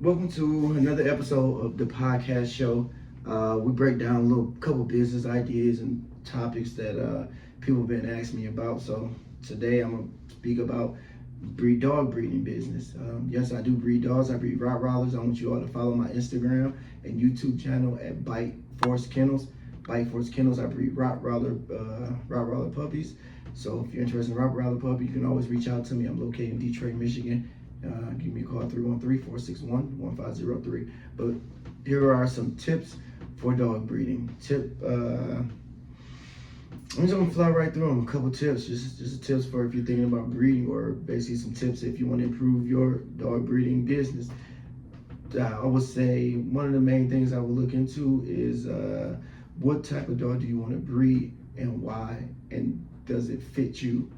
Welcome to another episode of the podcast show. We break down a little couple business ideas and topics that people have been asking me about. So today I'm gonna speak about dog breeding business. Yes, I do breed dogs. I breed Rottweilers. I want you all to follow my Instagram and YouTube channel at Bite Force Kennels. Bite Force Kennels. I breed Rottweiler puppies. So if you're interested in Rottweiler puppy, you can always reach out to me. I'm located in Detroit, Michigan. Give me a call 313-461-1503. But here are some tips for dog breeding. I'm just gonna fly right through them. A couple tips, just tips for if you're thinking about breeding, or basically some tips if you want to improve your dog breeding business. I would say one of the main things I would look into is what type of dog do you want to breed and why, and does it fit you?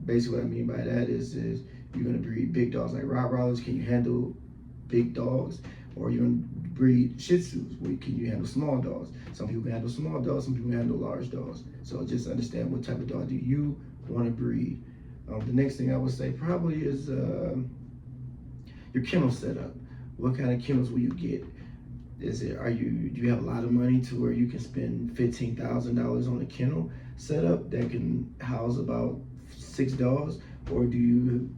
Basically what I mean by that is you're going to breed big dogs like Rottweilers. Can you handle big dogs? Or you're going to breed Shih Tzus. Where can you handle small dogs? Some people can handle small dogs. Some people can handle large dogs. So just understand what type of dog do you want to breed. The next thing I would say probably is your kennel setup. What kind of kennels will you get? Do you have a lot of money to where you can spend $15,000 on a kennel setup that can house about 6 dogs? Or do you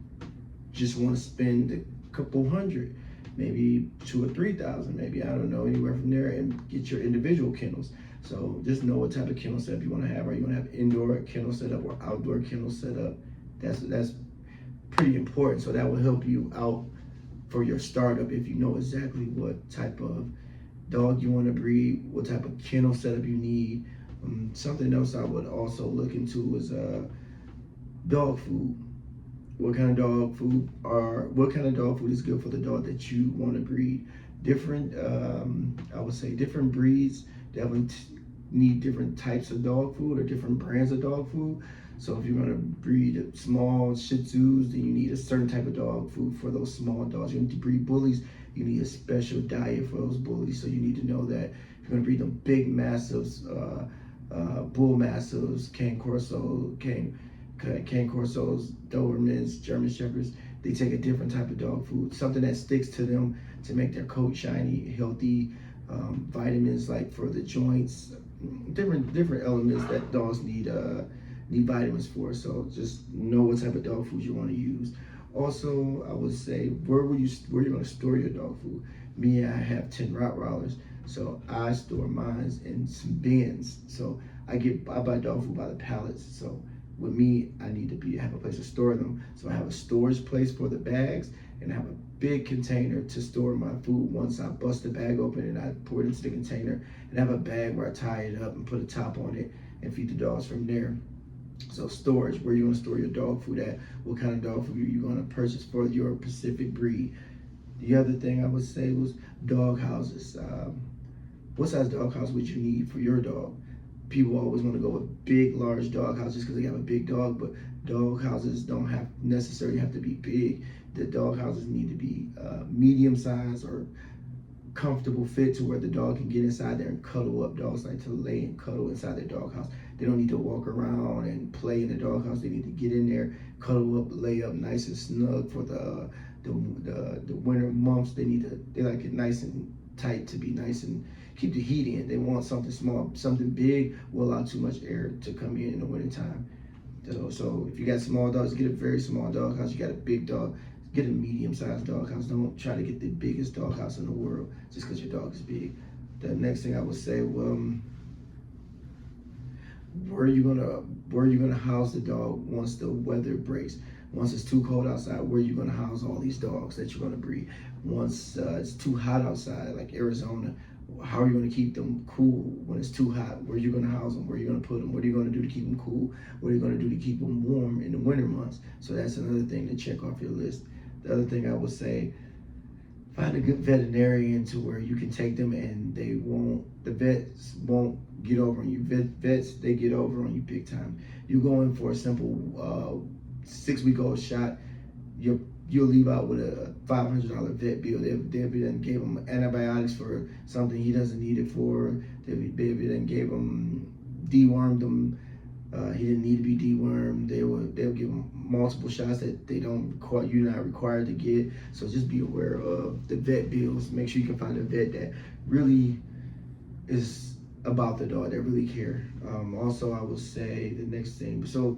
just want to spend a couple hundred, maybe 2,000 or 3,000, maybe, I don't know, anywhere from there, and get your individual kennels? So just know what type of kennel setup you want to have. Are you going to have indoor kennel setup or outdoor kennel setup? That's pretty important. So that will help you out for your startup if you know exactly what type of dog you want to breed, what type of kennel setup you need. Something else I would also look into is dog food. What kind of dog food is good for the dog that you want to breed? I would say different breeds definitely need different types of dog food or different brands of dog food. So if you're going to breed small Shih Tzus, then you need a certain type of dog food for those small dogs. You need to breed bullies, you need a special diet for those bullies. So you need to know that if you're going to breed them big mastiffs, bull mastiffs, cane corsos, Dobermans, German shepherds, they take a different type of dog food, something that sticks to them to make their coat shiny, healthy, vitamins like for the joints, different elements that dogs need vitamins for. So just know what type of dog food you want to use. Also, I would say where you're going to store your dog food. Me, I have 10 Rottweilers, so I store mine in some bins. So I buy dog food by the pallets. So with me, I need to have a place to store them. So I have a storage place for the bags, and I have a big container to store my food. Once I bust the bag open and I pour it into the container, and I have a bag where I tie it up and put a top on it and feed the dogs from there. So storage, where you're going to store your dog food at, what kind of dog food you're going to purchase for your specific breed. The other thing I would say was dog houses. What size dog house would you need for your dog? People always want to go with big, large dog houses because they have a big dog, but dog houses don't necessarily have to be big. The dog houses need to be medium size or comfortable fit to where the dog can get inside there and cuddle up. Dogs like to lay and cuddle inside their dog house. They don't need to walk around and play in the dog house. They need to get in there, cuddle up, lay up nice and snug for the winter months. They like it nice and tight to be nice and keep the heat in. They want something small. Something big will allow too much air to come in the wintertime. So if you got small dogs, get a very small dog house. You got a big dog, get a medium-sized dog house. Don't try to get the biggest dog house in the world just because your dog is big. The next thing I would say, where are you gonna house the dog once the weather breaks? Once it's too cold outside, where are you gonna house all these dogs that you're gonna breed? Once it's too hot outside, like Arizona, how are you going to keep them cool when it's too hot? Where are you going to house them? Where are you going to put them? What are you going to do to keep them cool? What are you going to do to keep them warm in the winter months? So that's another thing to check off your list. The other thing I would say, find a good veterinarian to where you can take them and the vets won't get over on you. Vets, they get over on you big time. You go in for a simple 6-week-old shot, you'll leave out with a $500 vet bill. They then gave him antibiotics for something he doesn't need it for. They then gave him, dewormed him He didn't need to be dewormed. They'll give him multiple shots that they don't require, you're not required to get. So just be aware of the vet bills. Make sure you can find a vet that really is about the dog, that really care. Also, I will say the next thing. So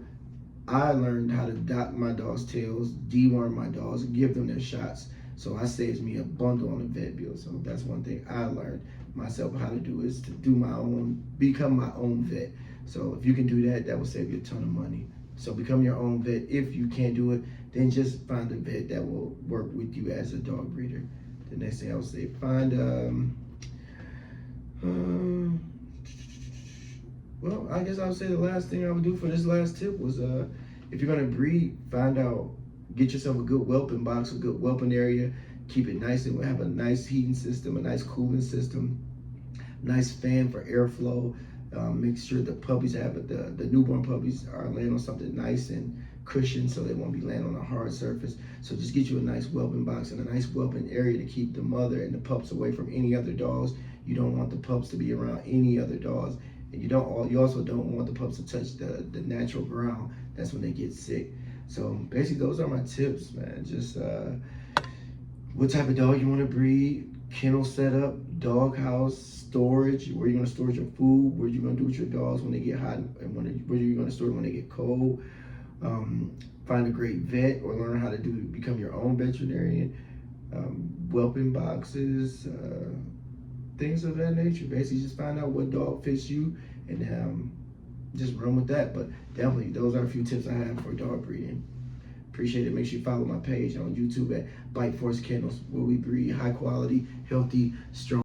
I learned how to dot my dog's tails, deworm my dogs, and give them their shots. So I saves me a bundle on the vet bill. So that's one thing I learned myself how to do, is to do my own, become my own vet. So if you can do that, that will save you a ton of money. So become your own vet. If you can't do it, then just find a vet that will work with you as a dog breeder. The next thing I would say, find well, I guess I would say the last thing I would do for this last tip was, if you're gonna breed, find out, get yourself a good whelping box, a good whelping area. Keep it nice and have a nice heating system, a nice cooling system, nice fan for airflow. Make sure the puppies the newborn puppies are laying on something nice and cushioned, so they won't be laying on a hard surface. So just get you a nice whelping box and a nice whelping area to keep the mother and the pups away from any other dogs. You don't want the pups to be around any other dogs. And you also don't want the pups to touch the natural ground. That's when they get sick. So basically those are my tips, man. Just what type of dog you want to breed, kennel setup, dog house, storage, where you're going to store your food, what you're going to do with your dogs when they get hot, and where you're going to store when they get cold. Find a great vet or learn how to become your own veterinarian. Whelping boxes, things of that nature. Basically just find out what dog fits you and just run with that. But definitely those are a few tips I have for dog breeding. Appreciate it. Make sure you follow my page on YouTube at Bite Force Kennels, where we breed high quality, healthy, strong